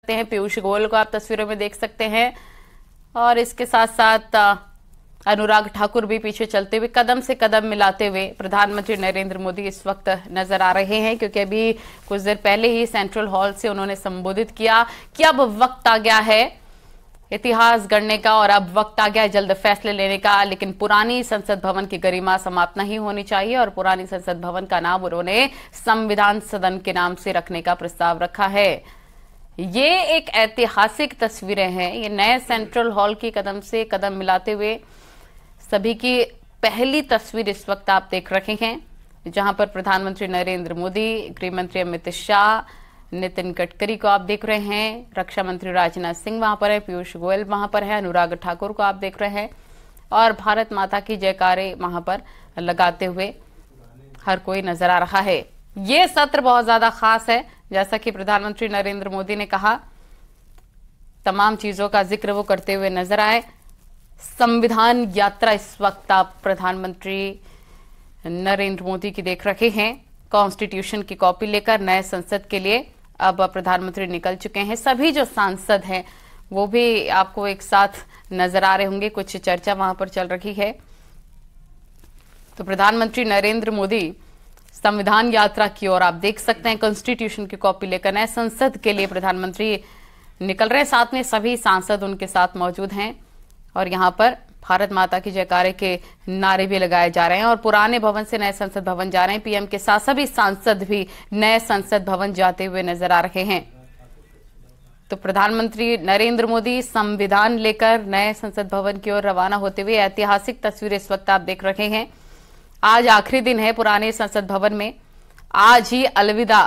सकते हैं, पीयूष गोयल को आप तस्वीरों में देख सकते हैं और इसके साथ साथ अनुराग ठाकुर भी पीछे चलते हुए कदम से कदम मिलाते हुए प्रधानमंत्री नरेंद्र मोदी इस वक्त नजर आ रहे हैं, क्योंकि अभी कुछ देर पहले ही सेंट्रल हॉल से उन्होंने संबोधित किया कि अब वक्त आ गया है इतिहास गढ़ने का और अब वक्त आ गया है जल्द फैसले लेने का। लेकिन पुरानी संसद भवन की गरिमा समाप्त नहीं होनी चाहिए और पुरानी संसद भवन का नाम उन्होंने संविधान सदन के नाम से रखने का प्रस्ताव रखा है। ये एक ऐतिहासिक तस्वीरें हैं, ये नए सेंट्रल हॉल की कदम से कदम मिलाते हुए सभी की पहली तस्वीर इस वक्त आप देख रहे हैं, जहां पर प्रधानमंत्री नरेंद्र मोदी, गृह मंत्री अमित शाह, नितिन गडकरी को आप देख रहे हैं, रक्षा मंत्री राजनाथ सिंह वहां पर है, पीयूष गोयल वहां पर है, अनुराग ठाकुर को आप देख रहे हैं और भारत माता की जयकारे वहां पर लगाते हुए हर कोई नजर आ रहा है। ये सत्र बहुत ज्यादा खास है, जैसा कि प्रधानमंत्री नरेंद्र मोदी ने कहा, तमाम चीजों का जिक्र वो करते हुए नजर आए। संविधान यात्रा इस वक्त आप प्रधानमंत्री नरेंद्र मोदी की देख रहे हैं। कॉन्स्टिट्यूशन की कॉपी लेकर नए संसद के लिए अब प्रधानमंत्री निकल चुके हैं। सभी जो सांसद हैं वो भी आपको एक साथ नजर आ रहे होंगे, कुछ चर्चा वहां पर चल रही है। तो प्रधानमंत्री नरेंद्र मोदी संविधान यात्रा की ओर आप देख सकते हैं, कॉन्स्टिट्यूशन की कॉपी लेकर नए संसद के लिए प्रधानमंत्री निकल रहे हैं। साथ में सभी सांसद उनके साथ मौजूद हैं और यहां पर भारत माता की जयकारे के नारे भी लगाए जा रहे हैं और पुराने भवन से नए संसद भवन जा रहे हैं। पीएम के साथ सभी सांसद भी नए संसद भवन जाते हुए नजर आ रहे हैं। तो प्रधानमंत्री नरेंद्र मोदी संविधान लेकर नए संसद भवन की ओर रवाना होते हुए ऐतिहासिक तस्वीर इस वक्त आप देख रहे हैं। आज आखिरी दिन है पुराने संसद भवन में, आज ही अलविदा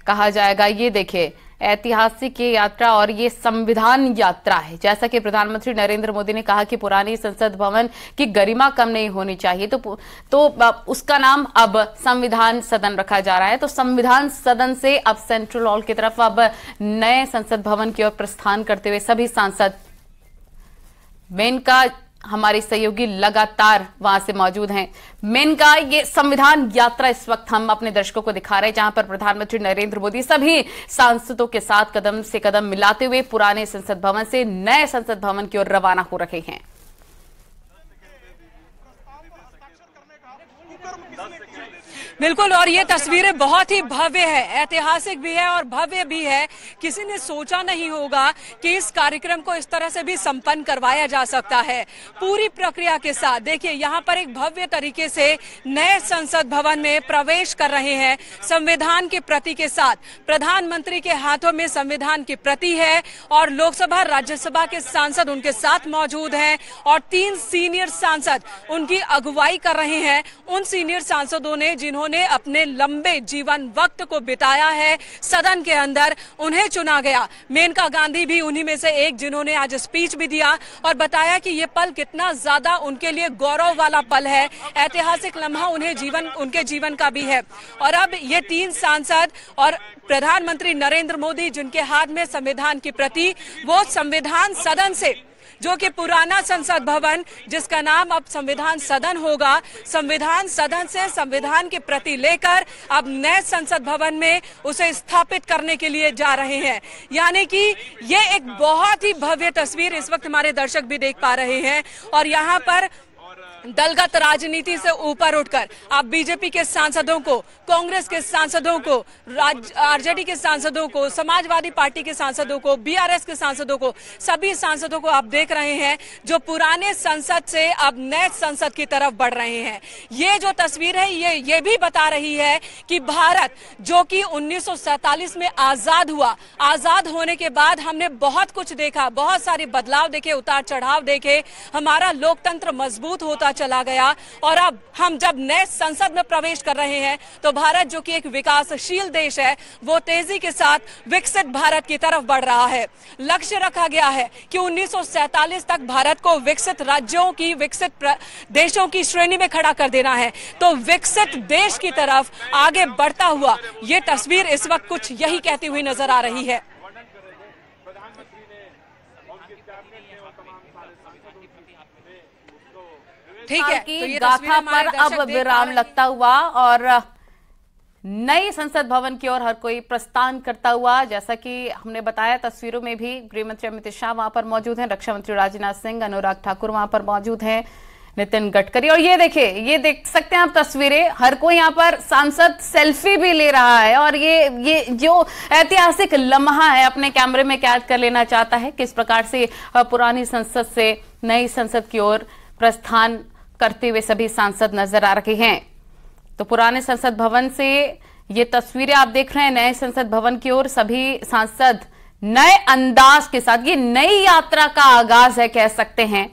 कहा जाएगा। ये देखिए ऐतिहासिक ये यात्रा और ये संविधान यात्रा है। जैसा कि प्रधानमंत्री नरेंद्र मोदी ने कहा कि पुरानी संसद भवन की गरिमा कम नहीं होनी चाहिए, तो उसका नाम अब संविधान सदन रखा जा रहा है। तो संविधान सदन से अब सेंट्रल हॉल की तरफ अब नए संसद भवन की ओर प्रस्थान करते हुए सभी सांसद, मेनका हमारी सहयोगी लगातार वहां से मौजूद हैं। मेनका ये संविधान यात्रा इस वक्त हम अपने दर्शकों को दिखा रहे हैं, जहां पर प्रधानमंत्री नरेंद्र मोदी सभी सांसदों के साथ कदम से कदम मिलाते हुए पुराने संसद भवन से नए संसद भवन की ओर रवाना हो रहे हैं। बिल्कुल, और ये तस्वीरें बहुत ही भव्य है, ऐतिहासिक भी है और भव्य भी है। किसी ने सोचा नहीं होगा कि इस कार्यक्रम को इस तरह से भी संपन्न करवाया जा सकता है। पूरी प्रक्रिया के साथ देखिए, यहाँ पर एक भव्य तरीके से नए संसद भवन में प्रवेश कर रहे हैं संविधान की प्रति के साथ। प्रधानमंत्री के हाथों में संविधान की प्रति है और लोकसभा राज्यसभा के सांसद उनके साथ मौजूद हैं और 3 सीनियर सांसद उनकी अगुवाई कर रहे हैं। उन सीनियर सांसदों ने जिन्होंने अपने लंबे जीवन वक्त को बिताया है सदन के अंदर, उन्हें चुना गया। मेनका गांधी भी उन्हीं में से एक, जिन्होंने आज स्पीच भी दिया और बताया कि ये पल कितना ज्यादा उनके लिए गौरव वाला पल है, ऐतिहासिक लम्हा उनके जीवन का भी है। और अब ये 3 सांसद और प्रधानमंत्री नरेंद्र मोदी, जिनके हाथ में संविधान की प्रति, वो संविधान सदन से, जो कि पुराना संसद भवन जिसका नाम अब संविधान सदन होगा, संविधान सदन से संविधान की प्रति लेकर अब नए संसद भवन में उसे स्थापित करने के लिए जा रहे हैं। यानी कि ये एक बहुत ही भव्य तस्वीर इस वक्त हमारे दर्शक भी देख पा रहे हैं। और यहाँ पर दलगत राजनीति से ऊपर उठकर आप बीजेपी के सांसदों को, कांग्रेस के सांसदों को, आरजेडी के सांसदों को, समाजवादी पार्टी के सांसदों को, बीआरएस के सांसदों को, सभी सांसदों को आप देख रहे हैं जो पुराने संसद से अब नए संसद की तरफ बढ़ रहे हैं। ये जो तस्वीर है ये भी बता रही है कि भारत, जो कि 1947 में आजाद हुआ, आजाद होने के बाद हमने बहुत कुछ देखा, बहुत सारे बदलाव देखे, उतार चढ़ाव देखे, हमारा लोकतंत्र मजबूत होता चला गया। और अब हम जब नए संसद में प्रवेश कर रहे हैं तो भारत, जो कि एक विकासशील देश है, वो तेजी के साथ विकसित भारत की तरफ बढ़ रहा है। लक्ष्य रखा गया है कि 1947 तक भारत को विकसित राज्यों की, विकसित देशों की श्रेणी में खड़ा कर देना है। तो विकसित देश की तरफ आगे बढ़ता हुआ ये तस्वीर इस वक्त कुछ यही कहती हुई नजर आ रही है। ठीक है, तो ये गाथा पर अब विराम लगता हुआ और नई संसद भवन की ओर हर कोई प्रस्थान करता हुआ, जैसा कि हमने बताया तस्वीरों में भी गृह मंत्री अमित शाह वहां पर मौजूद हैं, रक्षा मंत्री राजनाथ सिंह, अनुराग ठाकुर वहां पर मौजूद हैं, नितिन गडकरी। और ये देखिए, ये देख सकते हैं आप तस्वीरें, हर कोई यहाँ पर सांसद सेल्फी भी ले रहा है और ये जो ऐतिहासिक लम्हा है अपने कैमरे में कैद कर लेना चाहता है। किस प्रकार से पुरानी संसद से नई संसद की ओर प्रस्थान करते हुए सभी सांसद नजर आ रहे हैं। तो पुराने संसद भवन से ये तस्वीरें आप देख रहे हैं, नए संसद भवन की ओर सभी सांसद नए अंदाज के साथ, ये नई यात्रा का आगाज है कह सकते हैं।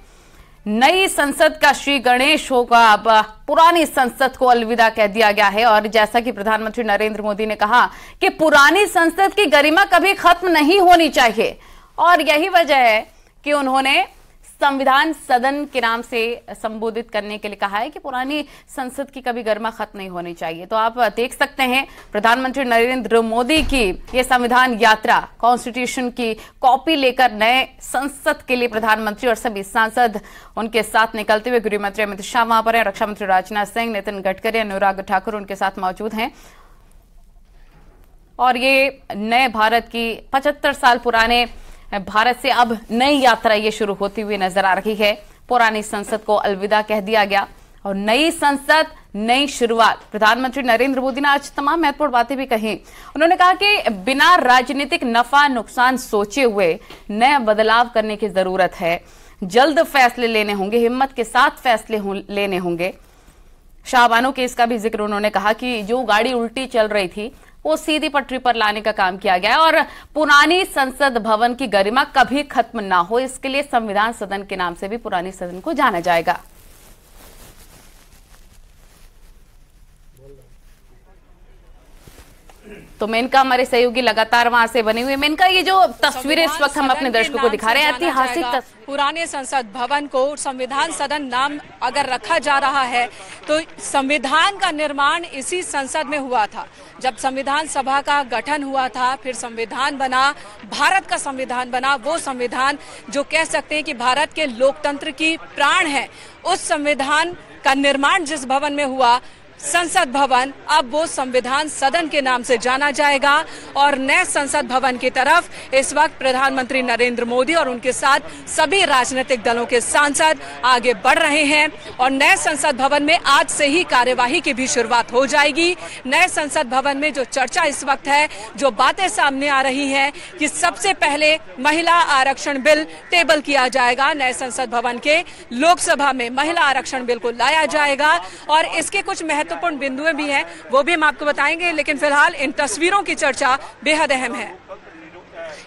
नई संसद का श्री गणेश होगा। अब पुरानी संसद को अलविदा कह दिया गया है और जैसा कि प्रधानमंत्री नरेंद्र मोदी ने कहा कि पुरानी संसद की गरिमा कभी खत्म नहीं होनी चाहिए और यही वजह है कि उन्होंने संविधान सदन के नाम से संबोधित करने के लिए कहा है कि पुरानी संसद की कभी गरिमा खत्म नहीं होनी चाहिए। तो आप देख सकते हैं प्रधानमंत्री नरेंद्र मोदी की ये संविधान यात्रा, कॉन्स्टिट्यूशन की कॉपी लेकर नए संसद के लिए प्रधानमंत्री और सभी सांसद उनके साथ निकलते हुए। गृह मंत्री अमित शाह वहां पर है, रक्षा मंत्री राजनाथ सिंह, नितिन गडकरी, अनुराग ठाकुर उनके साथ मौजूद हैं और ये नए भारत की 75 साल पुराने भारत से अब नई यात्रा ये शुरू होती हुई नजर आ रही है। पुरानी संसद को अलविदा कह दिया गया और नई संसद, नई शुरुआत। प्रधानमंत्री नरेंद्र मोदी ने आज तमाम महत्वपूर्ण बातें भी कही। उन्होंने कहा कि बिना राजनीतिक नफा नुकसान सोचे हुए नया बदलाव करने की जरूरत है। जल्द फैसले लेने होंगे, हिम्मत के साथ फैसले लेने होंगे। शाहबानो केस का भी जिक्र उन्होंने कहा कि जो गाड़ी उल्टी चल रही थी वो सीधी पटरी पर लाने का काम किया गया और पुरानी संसद भवन की गरिमा कभी खत्म ना हो, इसके लिए संविधान सदन के नाम से भी पुरानी सदन को जाना जाएगा। तो मेनका हमारे सहयोगी लगातार वहां से बने हुए। मेनका, ये जो तस्वीरें इस वक्त हम अपने दर्शकों को दिखा रहे हैं, ऐतिहासिक पुराने संसद भवन को संविधान सदन नाम अगर रखा जा रहा है तो संविधान का निर्माण इसी संसद में हुआ था। जब संविधान सभा का गठन हुआ था, फिर संविधान बना, भारत का संविधान बना, वो संविधान जो कह सकते हैं कि भारत के लोकतंत्र की प्राण है, उस संविधान का निर्माण जिस भवन में हुआ, संसद भवन, अब वो संविधान सदन के नाम से जाना जाएगा। और नए संसद भवन की तरफ इस वक्त प्रधानमंत्री नरेंद्र मोदी और उनके साथ सभी राजनीतिक दलों के सांसद आगे बढ़ रहे हैं और नए संसद भवन में आज से ही कार्यवाही की भी शुरुआत हो जाएगी। नए संसद भवन में जो चर्चा इस वक्त है, जो बातें सामने आ रही हैं कि सबसे पहले महिला आरक्षण बिल टेबल किया जाएगा। नए संसद भवन के लोकसभा में महिला आरक्षण बिल को लाया जाएगा और इसके कुछ महत्वपूर्ण बिंदुएं भी हैं, वो भी हम आपको बताएंगे। लेकिन फिलहाल इन तस्वीरों की चर्चा बेहद अहम है।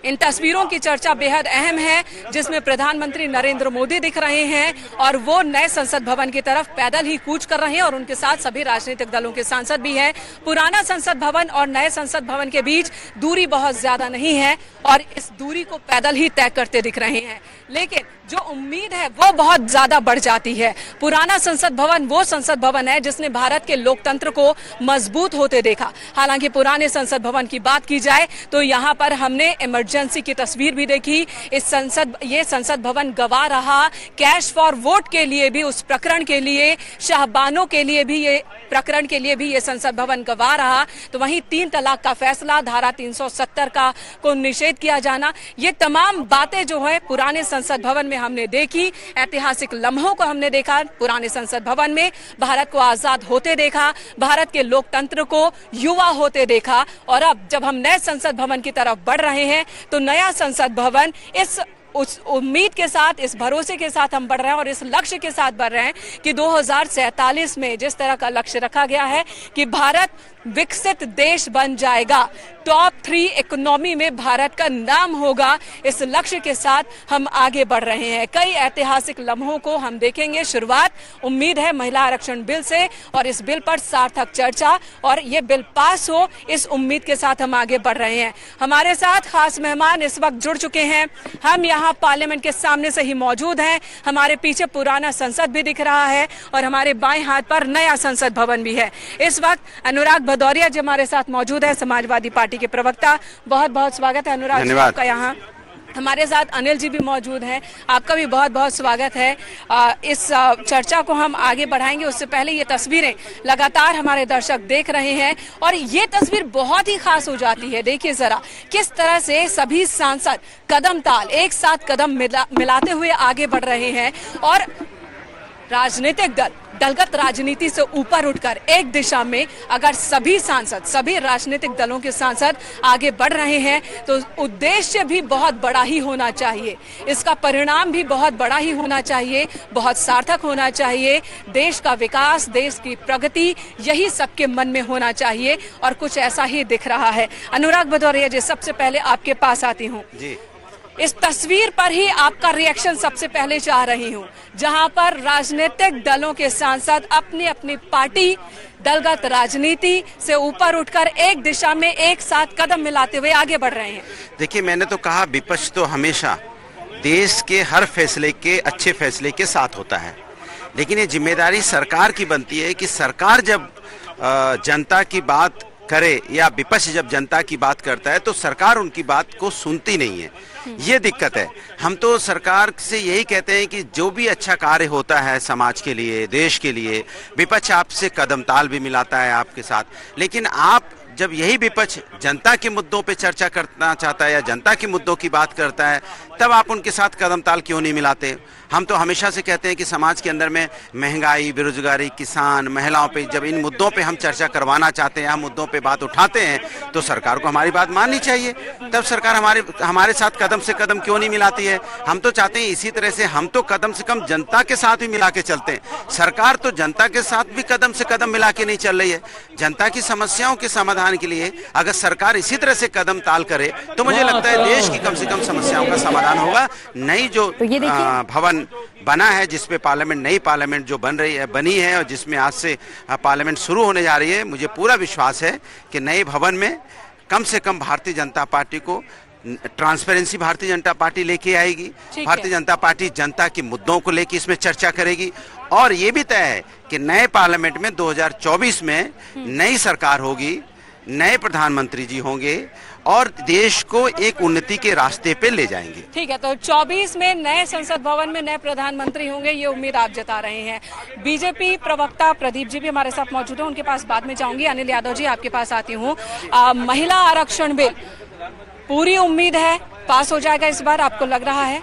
इन तस्वीरों की चर्चा बेहद अहम है जिसमें प्रधानमंत्री नरेंद्र मोदी दिख रहे हैं और वो नए संसद भवन की तरफ पैदल ही कूच कर रहे हैं और उनके साथ सभी राजनीतिक दलों के सांसद भी हैं। पुराना संसद भवन और नए संसद भवन के बीच दूरी बहुत ज्यादा नहीं है और इस दूरी को पैदल ही तय करते दिख रहे हैं, लेकिन जो उम्मीद है वो बहुत ज्यादा बढ़ जाती है। पुराना संसद भवन वो संसद भवन है जिसने भारत के लोकतंत्र को मजबूत होते देखा। हालांकि पुराने संसद भवन की बात की जाए तो यहाँ पर हमने इमरजेंसी की तस्वीर भी देखी। ये संसद भवन गवाह रहा कैश फॉर वोट के लिए भी, उस प्रकरण के लिए, शाहबानो के लिए भी, ये प्रकरण के लिए भी ये संसद भवन गवाह रहा। तो वहीं 3 तलाक का फैसला, धारा 370 का को निषेध किया जाना, ये तमाम बातें जो है पुराने संसद भवन में हमने देखी। ऐतिहासिक लम्हों को हमने देखा पुराने संसद भवन में, भारत को आजाद होते देखा, भारत के लोकतंत्र को युवा होते देखा और अब जब हम नए संसद भवन की तरफ बढ़ रहे हैं तो नया संसद भवन उस उम्मीद के साथ, इस भरोसे के साथ हम बढ़ रहे हैं और इस लक्ष्य के साथ बढ़ रहे हैं कि 2047 में जिस तरह का लक्ष्य रखा गया है कि भारत विकसित देश बन जाएगा, टॉप 3 इकोनॉमी में भारत का नाम होगा, इस लक्ष्य के साथ हम आगे बढ़ रहे हैं। कई ऐतिहासिक लम्हों को हम देखेंगे। शुरुआत उम्मीद है महिला आरक्षण बिल से और इस बिल पर सार्थक चर्चा और ये बिल पास हो, इस उम्मीद के साथ हम आगे बढ़ रहे हैं। हमारे साथ खास मेहमान इस वक्त जुड़ चुके हैं। हम यहाँ पार्लियामेंट के सामने से ही मौजूद हैं। हमारे पीछे पुराना संसद भी दिख रहा है और हमारे बाएं हाथ पर नया संसद भवन भी है। इस वक्त अनुराग भदौरिया जी हमारे साथ मौजूद है, समाजवादी पार्टी के प्रवक्ता। बहुत बहुत स्वागत है अनुराग जी आपका यहाँ। हमारे साथ अनिल जी भी मौजूद हैं। आपका भी बहुत बहुत स्वागत है। इस चर्चा को हम आगे बढ़ाएंगे, उससे पहले ये तस्वीरें लगातार हमारे दर्शक देख रहे हैं और ये तस्वीर बहुत ही खास हो जाती है। देखिए जरा किस तरह से सभी सांसद कदम ताल एक साथ कदम मिलाते हुए आगे बढ़ रहे हैं और राजनीतिक दलगत राजनीति से ऊपर उठकर एक दिशा में अगर सभी सांसद, सभी राजनीतिक दलों के सांसद आगे बढ़ रहे हैं तो उद्देश्य भी बहुत बड़ा ही होना चाहिए, इसका परिणाम भी बहुत बड़ा ही होना चाहिए, बहुत सार्थक होना चाहिए। देश का विकास, देश की प्रगति, यही सबके मन में होना चाहिए और कुछ ऐसा ही दिख रहा है। अनुराग भदौरिया जी, सबसे पहले आपके पास आती हूँ जी। इस तस्वीर पर ही आपका रिएक्शन सबसे पहले चाह रही हूँ, जहां पर राजनीतिक दलों के सांसद अपनी अपनी पार्टी, दलगत राजनीति से ऊपर उठकर एक दिशा में एक साथ कदम मिलाते हुए आगे बढ़ रहे हैं। देखिए, मैंने तो कहा विपक्ष तो हमेशा देश के हर फैसले के, अच्छे फैसले के साथ होता है, लेकिन ये जिम्मेदारी सरकार की बनती है कि सरकार जब जनता की बात करे या विपक्ष जब जनता की बात करता है तो सरकार उनकी बात को सुनती नहीं है। ये दिक्कत है। हम तो सरकार से यही कहते हैं कि जो भी अच्छा कार्य होता है समाज के लिए, देश के लिए, विपक्ष आपसे कदम ताल भी मिलाता है आपके साथ, लेकिन आप जब यही विपक्ष जनता के मुद्दों पे चर्चा करना चाहता है या जनता के मुद्दों की बात करता है, तब आप उनके साथ कदम ताल क्यों नहीं मिलाते? हम तो हमेशा से कहते हैं कि समाज के अंदर में महंगाई, बेरोजगारी, किसान, महिलाओं पे जब इन मुद्दों पे हम चर्चा करवाना चाहते हैं, हम मुद्दों पे बात उठाते हैं, तो सरकार को हमारी बात माननी चाहिए। तब सरकार हमारे साथ कदम से कदम क्यों नहीं मिलाती है? हम तो चाहते हैं इसी तरह से हम तो कदम से कम जनता के साथ भी मिला के चलते हैं। सरकार तो जनता के साथ भी कदम से कदम मिला के नहीं चल रही है। जनता की समस्याओं के समाधान के लिए अगर सरकार इसी तरह से कदम ताल करे तो मुझे लगता है देश की कम से कम समस्याओं का समाधान होगा। नई जो भवन बना है, जिसपे पार्लियामेंट, नई पार्लियामेंट जो बनी है और जिसमें आज से पार्लियामेंट शुरू होने जा रही है, मुझे पूरा विश्वास है कि नए भवन में कम से कम भारतीय जनता पार्टी को ट्रांसपेरेंसी भारतीय जनता पार्टी लेके आएगी। भारतीय जनता पार्टी जनता के मुद्दों को लेकर इसमें चर्चा करेगी और ये भी तय है कि नए पार्लियामेंट में 2024 में नई सरकार होगी, नए प्रधानमंत्री जी होंगे और देश को एक उन्नति के रास्ते पे ले जाएंगे। ठीक है, तो 24 में नए संसद भवन में नए प्रधानमंत्री होंगे, ये उम्मीद आप जता रहे हैं। बीजेपी प्रवक्ता प्रदीप जी भी हमारे साथ मौजूद हैं, उनके पास बाद में जाऊंगी। अनिल यादव जी, आपके पास आती हूँ। महिला आरक्षण बिल, पूरी उम्मीद है पास हो जाएगा इस बार, आपको लग रहा है?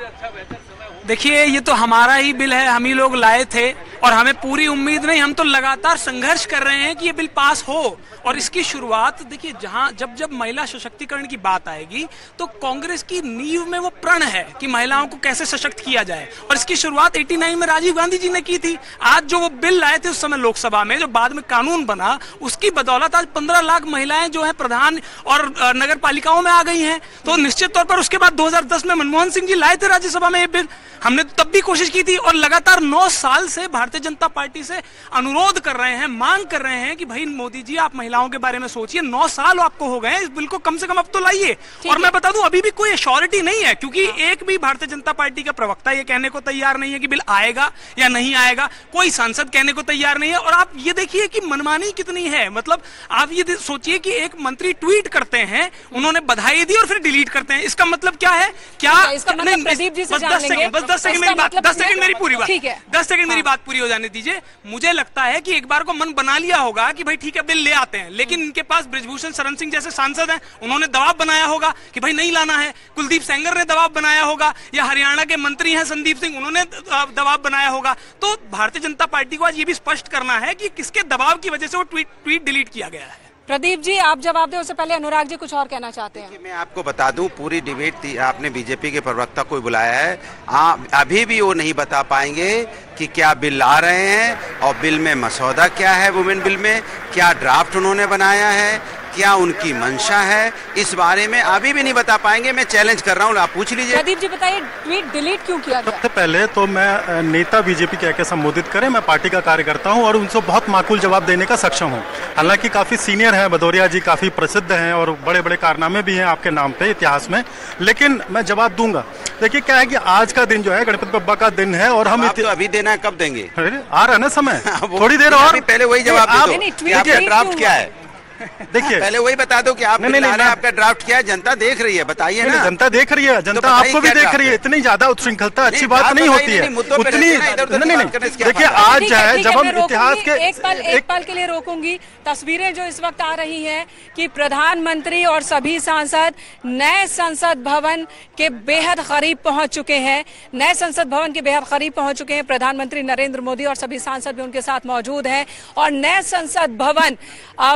देखिए, ये तो हमारा ही बिल है, हम ही लोग लाए थे और हमें पूरी उम्मीद नहीं, हम तो लगातार संघर्ष कर रहे हैं कि ये बिल पास हो। और इसकी शुरुआत देखिए, जब महिला सशक्तिकरण की बात आएगी तो कांग्रेस की नींव में वो प्रण है कि महिलाओं को कैसे सशक्त किया जाए और इसकी शुरुआत 89 में राजीव गांधी जी ने की थी। आज जो वो बिल लाए थे उस समय लोकसभा में, जो बाद में कानून बना, उसकी बदौलत आज 15 लाख महिलाएं जो है प्रधान और नगर पालिकाओं में आ गई हैं। तो निश्चित तौर पर उसके बाद 2010 में मनमोहन सिंह जी लाए थे राज्यसभा में ये बिल, हमने तब भी कोशिश की थी और लगातार 9 साल से भारतीय जनता पार्टी से अनुरोध कर रहे हैं, मांग कर रहे हैं कि भाई मोदी जी आप महिलाओं के बारे में सोचिए। 9 साल आपको हो गए, इस बिल को कम से कम अब तो लाइए। और मैं बता दूं, अभी भी कोई एश्योरिटी नहीं है, क्योंकि एक भी भारतीय जनता पार्टी का प्रवक्ता ये कहने को तैयार नहीं है कि बिल आएगा या नहीं आएगा, कोई सांसद कहने को तैयार नहीं है। और आप ये देखिए कि मनमानी कितनी है, मतलब आप ये सोचिए कि एक मंत्री ट्वीट करते हैं, उन्होंने बधाई दी और फिर डिलीट करते हैं, इसका मतलब क्या है? क्या प्रदीप जी से जान लेंगे। 10 सेकंड मेरी बात, 10 सेकंड मेरी पूरी बात, 10 सेकंड मेरी बात पूरी हो जाने दीजिए। मुझे लगता है कि एक बार को मन बना लिया होगा कि भाई ठीक है बिल ले आते हैं, लेकिन इनके पास बृजभूषण शरण सिंह जैसे सांसद हैं, उन्होंने दबाव बनाया होगा कि भाई नहीं लाना है। कुलदीप सेंगर ने दबाव बनाया होगा, या हरियाणा के मंत्री हैं संदीप सिंह, उन्होंने दबाव बनाया होगा। तो भारतीय जनता पार्टी को आज ये भी स्पष्ट करना है कि किसके दबाव की वजह से वो ट्वीट डिलीट किया गया है। प्रदीप जी, आप जवाब दें, उससे पहले अनुराग जी कुछ और कहना चाहते हैं। मैं आपको बता दूं, पूरी डिबेट थी, आपने बीजेपी के प्रवक्ता को बुलाया है, अभी भी वो नहीं बता पाएंगे कि क्या बिल ला रहे हैं और बिल में मसौदा क्या है, वुमेन बिल में क्या ड्राफ्ट उन्होंने बनाया है, क्या उनकी मंशा है, इस बारे में अभी भी नहीं बता पाएंगे। मैं चैलेंज कर रहा हूँ, आप पूछ लीजिए। प्रदीप जी बताइए, ट्वीट डिलीट क्यों किया गया? सबसे पहले तो मैं नेता बीजेपी कह के संबोधित करें, मैं पार्टी का कार्यकर्ता हूं और उनसे बहुत माकूल जवाब देने का सक्षम हूं। हालांकि काफी सीनियर हैं भदौरिया जी, काफी प्रसिद्ध हैं और बड़े बड़े कारनामे भी हैं आपके नाम पे इतिहास में, लेकिन मैं जवाब दूंगा। देखिए क्या है कि आज का दिन जो है गणपति बप्पा का दिन है और हम तो अभी देना है, कब देंगे? आ रहा है ना समय, थोड़ी देर और, पहले वही जवाब दे दो, ड्राफ्ट क्या है? देखिए पहले वही बता दो कि आप आपका ड्राफ्ट क्या है, जनता देख रही है, बताइए ना। जनता देख रही है, जनता आपको भी देख रही है। इतनी ज्यादा उच्छृंखलता अच्छी बात नहीं होती है उतनी। नहीं, देखिए आज है जब हम इतिहास के एक पल के लिए रोकूंगी। तस्वीरें जो इस वक्त आ रही हैं कि प्रधानमंत्री और सभी सांसद नए संसद भवन के बेहद करीब पहुंच चुके हैं। नए संसद भवन के बेहद करीब पहुंच चुके हैं। प्रधानमंत्री नरेंद्र मोदी और सभी सांसद भी उनके साथ मौजूद हैं और नए संसद भवन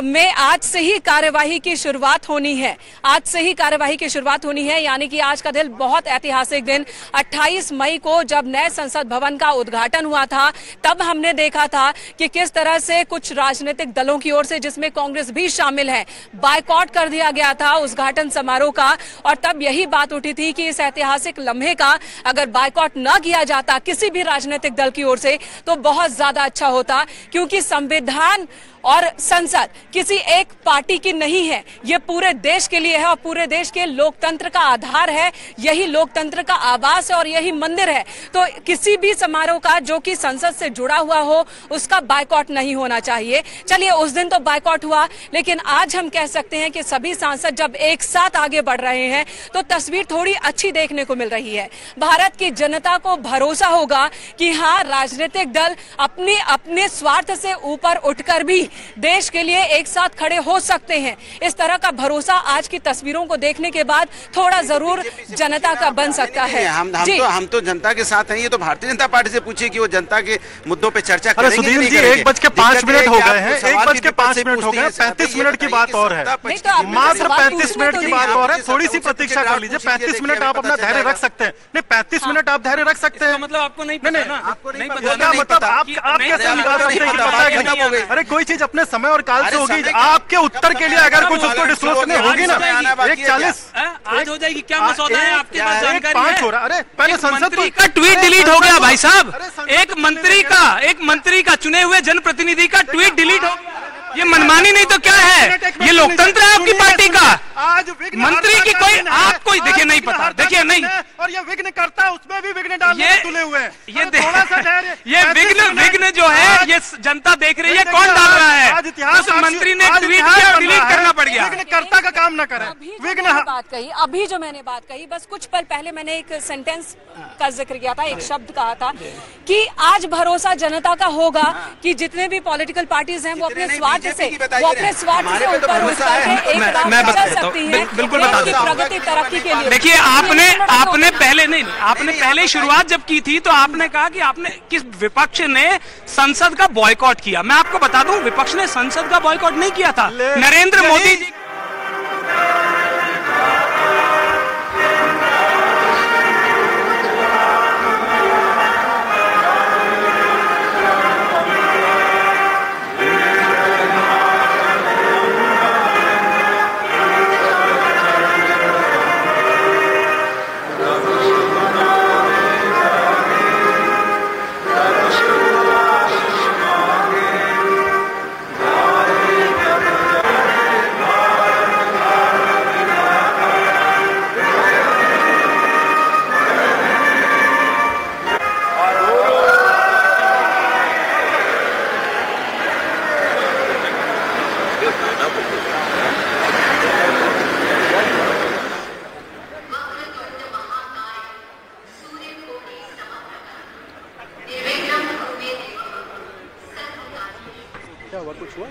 में आज से ही कार्यवाही की शुरुआत होनी है। आज से ही कार्यवाही की शुरुआत होनी है, यानी कि आज का दिन बहुत ऐतिहासिक दिन। 28 मई को जब नए संसद भवन का उद्घाटन हुआ था तब हमने देखा था कि किस तरह से कुछ राजनीतिक दलों की ओर से, जिसमें कांग्रेस भी शामिल है, बायकॉट कर दिया गया था उद्घाटन समारोह का। और तब यही बात उठी थी कि इस ऐतिहासिक लम्हे का अगर बायकॉट न किया जाता किसी भी राजनीतिक दल की ओर से तो बहुत ज्यादा अच्छा होता, क्योंकि संविधान और संसद किसी एक पार्टी की नहीं है, ये पूरे देश के लिए है और पूरे देश के लोकतंत्र का आधार है। यही लोकतंत्र का आवास है और यही मंदिर है। तो किसी भी समारोह का जो कि संसद से जुड़ा हुआ हो उसका बायकॉट नहीं होना चाहिए। चलिए, उस दिन तो बायकॉट हुआ, लेकिन आज हम कह सकते हैं कि सभी सांसद जब एक साथ आगे बढ़ रहे हैं तो तस्वीर थोड़ी अच्छी देखने को मिल रही है। भारत की जनता को भरोसा होगा कि हाँ, राजनीतिक दल अपने स्वार्थ से ऊपर उठकर भी देश के लिए एक साथ खड़े हो सकते हैं। इस तरह का भरोसा आज की तस्वीरों को देखने के बाद थोड़ा जरूर जनता का बन सकता है। हम तो जनता के साथ हैं। ये तो भारतीय जनता पार्टी से पूछिए कि वो जनता के मुद्दों पे चर्चा करेंगे। सुधीर जी, 1:05 हो गए हैं, 1:05 हो गए, 35 मिनट की बात और है, मात्र 35 मिनट की बात और है। थोड़ी सी प्रतीक्षा कर लीजिए। 35 मिनट आप अपना धैर्य रख सकते हैं। नहीं, 35 मिनट आप धैर्य रख सकते हैं। मतलब आपको नहीं पता ना? आपको नहीं पता? मतलब आप कैसे निकाल सकते हैं कि पता है कि नहीं? अरे कोई चीज अपने समय और काल से होगी। आपके उत्तर के लिए अगर कुछ उसको डिस्क्लोज करनी होगी ना, 1:40 आज हो जाएगी। क्या मसौदा है आपके पास? जानकारी 5 हो रहा। अरे पहले संसद का ट्वीट डिलीट हो गया भाई साहब। एक मंत्री का चुने हुए जनप्रतिनिधि का ट्वीट डिलीट हो। ये मनमानी नहीं तो क्या है? ये लोकतंत्र है आपकी पार्टी का। आज मंत्री की कोई आपको देखिए नहीं पता, देखिए नहीं, और ये विघ्न करता है, उसमें भी विघ्न डालने तुले हुए हैं। ये विघ्न जो है ये जनता देख रही है, कौन डाल रहा है? उस मंत्री ने ट्वीट किया, डिलीट करना पड़ गया। विघ्नकर्ता का काम न करें। अभी जो मैंने बात कही, बस कुछ पल पहले मैंने एक सेंटेंस का जिक्र किया था, एक शब्द कहा था कि आज भरोसा जनता का होगा कि जितने भी पॉलिटिकल पार्टीज हैं वो अपने स्वार्थ से ऊपर उठकर एक रास्ता चल सकती है बिल्कुल बता दूं। प्रगति तरक्की के लिए। देखिए, आपने पहले शुरुआत जब की थी तो आपने कहा कि आपने किस विपक्ष ने संसद का बॉयकॉट किया। मैं आपको बता दूं, विपक्ष ने संसद का बॉयकॉट नहीं किया था। नरेंद्र मोदी जी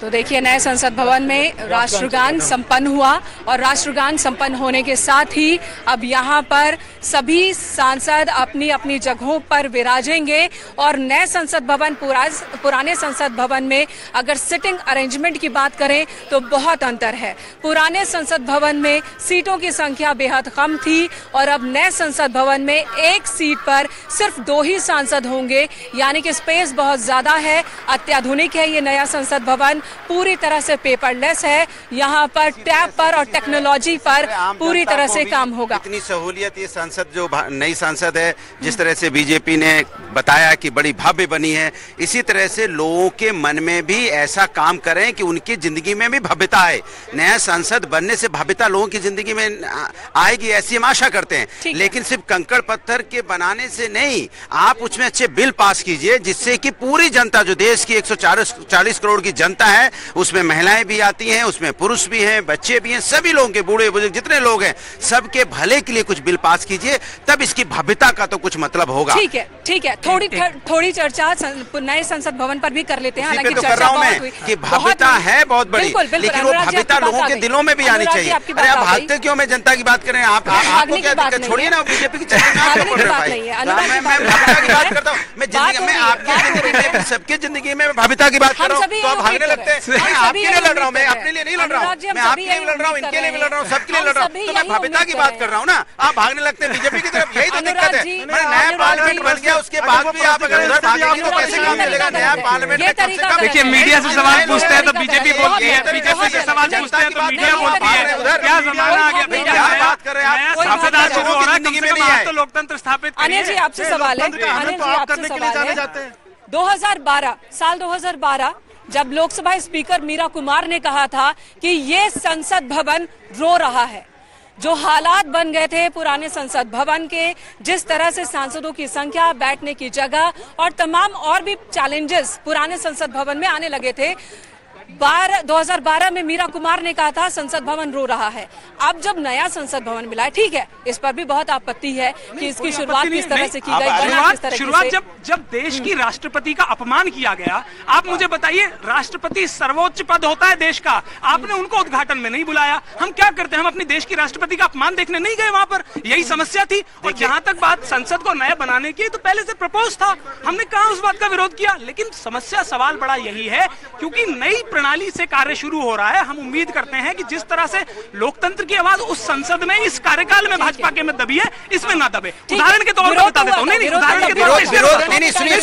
तो देखिए, नए संसद भवन में राष्ट्रगान संपन्न हुआ और राष्ट्रगान संपन्न होने के साथ ही अब यहाँ पर सभी सांसद अपनी अपनी जगहों पर विराजेंगे। और नए संसद भवन पुराने संसद भवन में अगर सिटिंग अरेंजमेंट की बात करें तो बहुत अंतर है। पुराने संसद भवन में सीटों की संख्या बेहद कम थी और अब नए संसद भवन में एक सीट पर सिर्फ 2 ही सांसद होंगे, यानी कि स्पेस बहुत ज्यादा है। अत्याधुनिक है ये नया संसद भवन, पूरी तरह से पेपरलेस है। यहाँ पर टैब पर और टेक्नोलॉजी पर पूरी तरह से काम होगा। इतनी सहूलियत ये संसद जो नई संसद है, जिस तरह से बीजेपी ने बताया कि बड़ी भव्य बनी है, इसी तरह से लोगों के मन में भी ऐसा काम करें कि उनकी जिंदगी में भी भव्यता आए। नया संसद बनने से भव्यता लोगों की जिंदगी में आएगी, ऐसी हम आशा करते हैं। लेकिन सिर्फ कंकड़ पत्थर के बनाने से नहीं, आप उसमें अच्छे बिल पास कीजिए जिससे कि पूरी जनता, जो देश की 140 करोड़ की क्योंकि जनता है, उसमें महिलाएं भी आती हैं, उसमें पुरुष भी हैं, बच्चे भी हैं, सभी लोगों के, बूढ़े बुजुर्ग जितने लोग हैं, सबके भले के लिए कुछ बिल पास कीजिए, तब इसकी भव्यता का तो कुछ मतलब होगा। ठीक है, थोड़ी चर्चा नए संसद भवन पर भी कर लेते हैं। हालांकि चर्चा बहुत हुई कि भव्यता है बहुत बड़ी, लेकिन वो भव्यता लोगों के दिलों में भी आनी चाहिए। अरे आप भागते क्यों? मैं जनता की बात कर रहे हैं, आपको क्या दिक्कत? छोड़िए ना बीजेपी की चर्चा, मैं भव्यता की बात करता हूँ। मैं आपकी जिंदगी में, सबकी जिंदगी में भव्यता की बात कर रहा हूँ, तो आप भागने लगते हैं। मैं आपके लिए लड़ रहा हूँ, मैं अपने लिए नहीं लड़ रहा हूँ, मैं आपके लिए लड़ रहा हूँ, इनके लिए भी लड़ रहा हूँ, सबके लिए लड़ रहा हूँ, तो मैं भव्यता की बात कर रहा हूँ ना। आप भागने लगते हैं बीजेपी की तरफ, यही तो दिक्कत है। नया पार्लियामेंट बन गया, उसके बाद भी आप अगर उधर भागेंगे तो कैसे काम चलेगा? नया पार्लियामेंट में कम से कम देखिए, मीडिया से सवाल पूछते हैं तो बीजेपी बोलती है, बीजेपी से सवाल पूछते हैं तो मीडिया बोलती है। क्या जमाना आ गया? क्या बात कर रहे हैं आप? संसद शुरू हो रहा है, कम से कम आप तो लोकतंत्र स्थापित करिए। अनिल जी आपसे सवाल है, 2012 जब लोकसभा स्पीकर मीरा कुमार ने कहा था कि ये संसद भवन रो रहा है, जो हालात बन गए थे पुराने संसद भवन के, जिस तरह से सांसदों की संख्या, बैठने की जगह और तमाम और भी चैलेंजेस पुराने संसद भवन में आने लगे थे, 2012 में मीरा कुमार ने कहा था संसद भवन रो रहा है। अब जब नया संसद भवन मिला है, ठीक है, इस पर भी बहुत आपत्ति है कि इसकी शुरुआत किस तरह से की गई। शुरुआत जब देश की राष्ट्रपति का अपमान किया गया, आप मुझे बताइए, राष्ट्रपति सर्वोच्च पद होता है देश का, आपने उनको उद्घाटन में नहीं बुलाया। हम क्या करते हैं? हम अपने देश की राष्ट्रपति का अपमान देखने नहीं गए वहां पर, यही समस्या थी। और जहां तक बात संसद को नया बनाने की, तो पहले से प्रपोज था, हमने कहां उस बात का विरोध किया। लेकिन समस्या, सवाल बड़ा यही है, क्योंकि नई प्रणाली से कार्य शुरू हो रहा है। हम उम्मीद करते हैं कि जिस तरह से लोकतंत्र की आवाज उस संसद में, इस कार्यकाल में भाजपा के में दबी है, इसमें ना दबे। उदाहरण के तौर पर बता देता हूँ, नहीं उदाहरण के तौर पर सुनिए,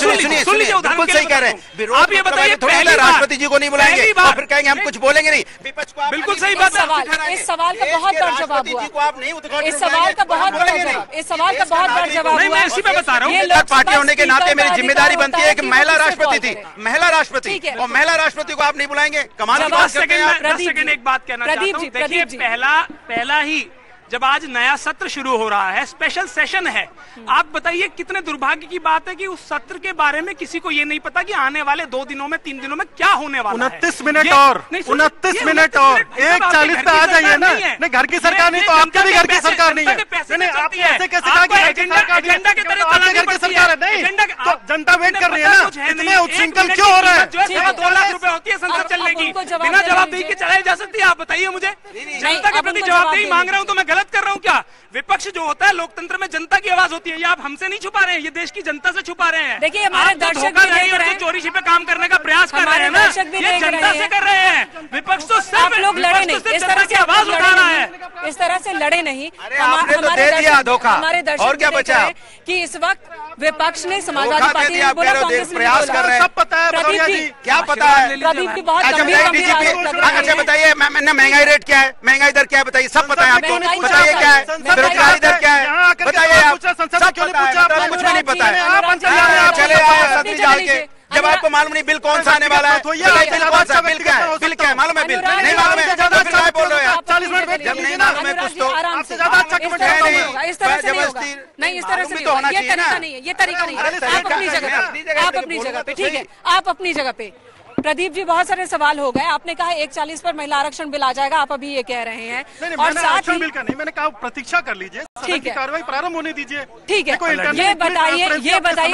बिल्कुल सही कह रहे हैं। आप ये बताइए, पहले राष्ट्रपति जी को नहीं बुलाएंगे और फिर कहेंगे हम कुछ बोलेंगे नहीं, विपक्ष को बिल्कुल सही बात है। इस सवाल का बहुत बड़ा जवाब हुआ, इस सवाल का बहुत बड़ा जवाब नहीं, मैं इसी में बता रहा हूँ। पार्टी होने के नाते मेरी जिम्मेदारी बनती है कि महिला राष्ट्रपति थी, महिला राष्ट्रपति, और महिला राष्ट्रपति को आप नहीं बुलाएंगे? कमाल की बात करते हैं। 10 सेकंड एक बात कहना चाहता हूं। देखिए, पहला ही जब आज नया सत्र शुरू हो रहा है, स्पेशल सेशन है, आप बताइए कितने दुर्भाग्य की बात है कि उस सत्र के बारे में किसी को ये नहीं पता कि आने वाले 2 दिनों में, 3 दिनों में क्या होने वाला है। 29 मिनट और 1:40 पे आ जाइए ना। नहीं, घर की सरकार नहीं तो आपके भी घर की सरकार नहीं है। आप ऐसे कैसे कहा कि एजेंडा की तरह आपके घर की सरकार है? नहीं, तो जनता वेट कर रही है ना। इतने उच्छृंखल क्यों हो रहे हैं? 2 लाख रुपए होती है संसद चलने की, बिना जवाबदेही के चलाई जा सकती है? आप बताइए मुझे, जनता के प्रति जवाबदेही मांग रहा हूँ तो मैं गलत कर रहा हूँ क्या? विपक्ष जो होता है लोकतंत्र में, जनता की आवाज होती है, ये आप हमसे नहीं छुपा रहे हैं, ये देश की जनता से छुपा रहे हैं। देखिए, हमारे दर्शक भी देख रहे हैं, चोरी छिपे काम करने का प्रयास कर रहे हैं ना, ये जनता से कर रहे हैं। विपक्ष तो आप लोग लड़े नहीं, इस तरह से आवाज उठाना है, इस तरह से लड़े नहीं। आपने तो दे दिया धोखा, हमारे दर्शक और क्या बचा? कि इस वक्त विपक्ष ने, समाजवादी पार्टी ने बोला, कांग्रेस ने प्रयास कर रहे हैं। सब पता है, क्या पता है? प्रदीप की बहुत अच्छा बताइए, महंगाई रेट क्या है, महंगाई दर क्या है, बताइए। सब पता है आपको, बताइए क्या है, बेरोजगारी दर क्या है, बताइए आप। सब क्यों नहीं पूछा? आपको कुछ भी नहीं पता है। चले आए सत्री जाल के, जब आपको मालूम नहीं बिल कौन सा आने वाला है, बिल कौन सा, बिल क्या है, बिल क्या है मालूम है? बिल नहीं मालूम है तो फिर क्या बोल रहे हो आप? 40 मिनट जब नहीं मालूम है कुछ तो आपसे ज्यादा अच्छा कमेंट है नहीं। इस तरह से नहीं, इस तरह से नहीं होगा, ये तरीका नहीं है, ये तरीका नहीं है। आप अपनी जगह पे, ठीक है, आप अपनी जगह पे। प्रदीप जी, बहुत सारे सवाल हो गए। आपने कहा 1:40 पर महिला आरक्षण बिल आ जाएगा, आप अभी ये कह रहे हैं। और साथ ही बिल का नहीं, मैंने कहा प्रतीक्षा कर लीजिए, ठीक है, कार्रवाई प्रारंभ होने दीजिए। ठीक है, ये बताइए,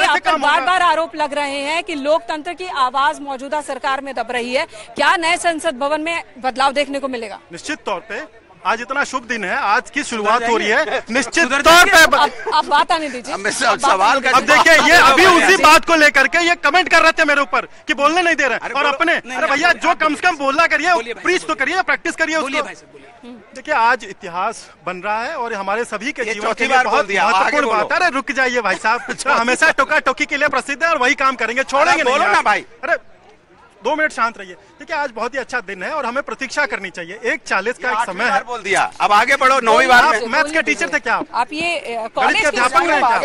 आप पर बार-बार आरोप लग रहे हैं कि लोकतंत्र की आवाज मौजूदा सरकार में दब रही है। क्या नए संसद भवन में बदलाव देखने को मिलेगा? निश्चित तौर पे आज इतना शुभ दिन है, आज की शुरुआत हो रही है, निश्चित तौर पे। आप बात आने दीजिए, सवाल अब देखिए, ये अभी उसी बात को लेकर के ये कमेंट कर रहे थे मेरे ऊपर कि बोलने नहीं दे रहे, और अपने, अरे भैया जो कम से कम बोलना करिए, प्रीच तो करिए, प्रैक्टिस करिए उसको। देखिए, आज इतिहास बन रहा है और हमारे सभी के जीवन के लिए बहुत महत्वपूर्ण बात है। अरे रुक जाइए भाई साहब, हमेशा टोका टोकी के लिए प्रसिद्ध है और वही काम करेंगे, छोड़ेंगे नहीं। बोलो ना भाई। अरे 2 मिनट शांत रहिए। देखिए, आज बहुत ही अच्छा दिन है और हमें प्रतीक्षा करनी चाहिए। 1:40 का एक समय है। बोल दिया, अब आगे बढ़ो। 9वीं बार में मैथ्स के टीचर थे क्या आप? ये कॉलेज के अध्यापक हैं क्या?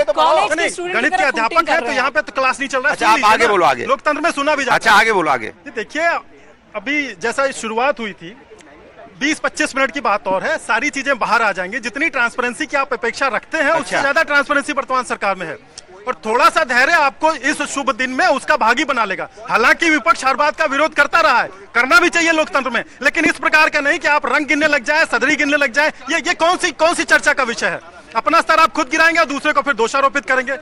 गणित के अध्यापक हैं, तो यहाँ पे तो क्लास नहीं चल रहा है। अच्छा, आप आगे बोलो। आगे लोकतंत्र में सुना भी जाता है। अच्छा, आगे बोलो। आगे देखिए, अभी जैसा शुरुआत हुई थी, 20-25 मिनट की बात और है, सारी चीजें बाहर आ जाएंगी। जितनी ट्रांसपेरेंसी की आप अपेक्षा रखते हैं, उससे ज्यादा ट्रांसपेरेंसी वर्तमान सरकार में है। और थोड़ा सा धैर्य आपको इस शुभ दिन में उसका भागी बना लेगा। हालांकि विपक्ष हर बात का विरोध करता रहा है, करना भी चाहिए लोकतंत्र में, लेकिन इस प्रकार का नहीं कि आप रंग गिनने लग जाए, सदरी गिनने लग जाए। ये कौन सी चर्चा का विषय है? अपना स्तर आप खुद गिराएंगे और दूसरे को फिर दोषारोपित करेंगे।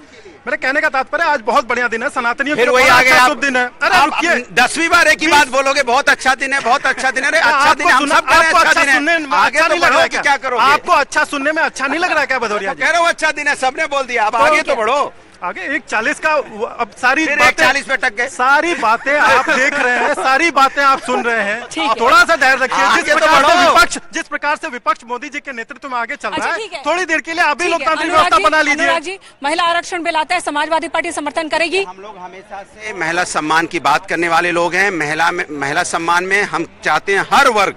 मेरे कहने का तात्पर्य आज बहुत बढ़िया दिन है, सनातनियों फिर वही आगे शुभ दिन है। अरे रुकिए, 10वीं बार एक ही बात बोलोगे, बहुत अच्छा दिन है, बहुत अच्छा दिन है। अरे अच्छा दिन है, हम सब कह रहे हैं अच्छा दिन है, आगे तो बढ़ो कि क्या करोगे? आपको अच्छा सुनने में अच्छा नहीं लग रहा है क्या भदौरिया जी? कह रहा हूँ अच्छा दिन है, सबने बोल दिया, अब आगे तो बढ़ो। आगे 1:40 का अब सारी बातें 40 पे टक गए, सारी बातें आप देख रहे हैं, सारी बातें आप सुन रहे हैं। थोड़ा सा धैर्य रखिए। जिस प्रकार से विपक्ष मोदी जी के नेतृत्व में आगे चल रहा है, थोड़ी देर के लिए अभी लोकतांत्रिक व्यवस्था बना लीजिए। महिला आरक्षण बिल आता है, समाजवादी पार्टी समर्थन करेगी। हम लोग हमेशा से महिला सम्मान की बात करने वाले लोग हैं। महिला सम्मान में हम चाहते हैं हर वर्ग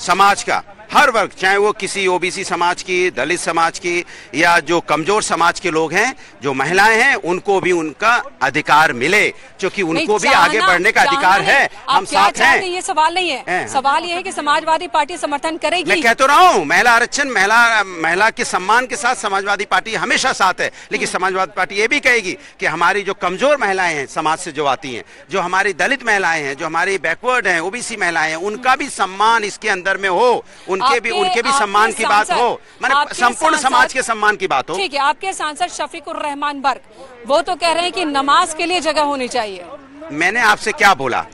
समाज का, हर वर्ग, चाहे वो किसी ओबीसी समाज की, दलित समाज की या जो कमजोर समाज के लोग हैं, जो महिलाएं हैं, उनको भी उनका अधिकार मिले, क्योंकि उनको भी आगे बढ़ने का अधिकार है। हम साथ हैं। ये सवाल नहीं है, सवाल ये है कि समाजवादी पार्टी समर्थन करेगी। मैं कह तो रहा हूँ, महिला आरक्षण, महिला के सम्मान के साथ समाजवादी पार्टी हमेशा साथ है। लेकिन समाजवादी पार्टी ये भी कहेगी कि हमारी जो कमजोर महिलाएं हैं समाज से जो आती हैं, जो हमारी दलित महिलाएं हैं, जो हमारी बैकवर्ड हैं, ओबीसी महिलाएं हैं, उनका भी सम्मान इसके अंदर में हो, उनके भी सम्मान की बात हो, माने संपूर्ण समाज के सम्मान की बात हो। ठीक है, आपके सांसद शफीकुर रहमान बर्क, वो तो कह रहे हैं कि नमाज के लिए जगह होनी चाहिए। मैंने आपसे क्या बोला?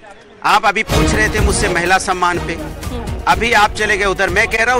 आप अभी पूछ रहे थे मुझसे महिला सम्मान पे, अभी आप चले गए उधर। मैं कह रहा हूँ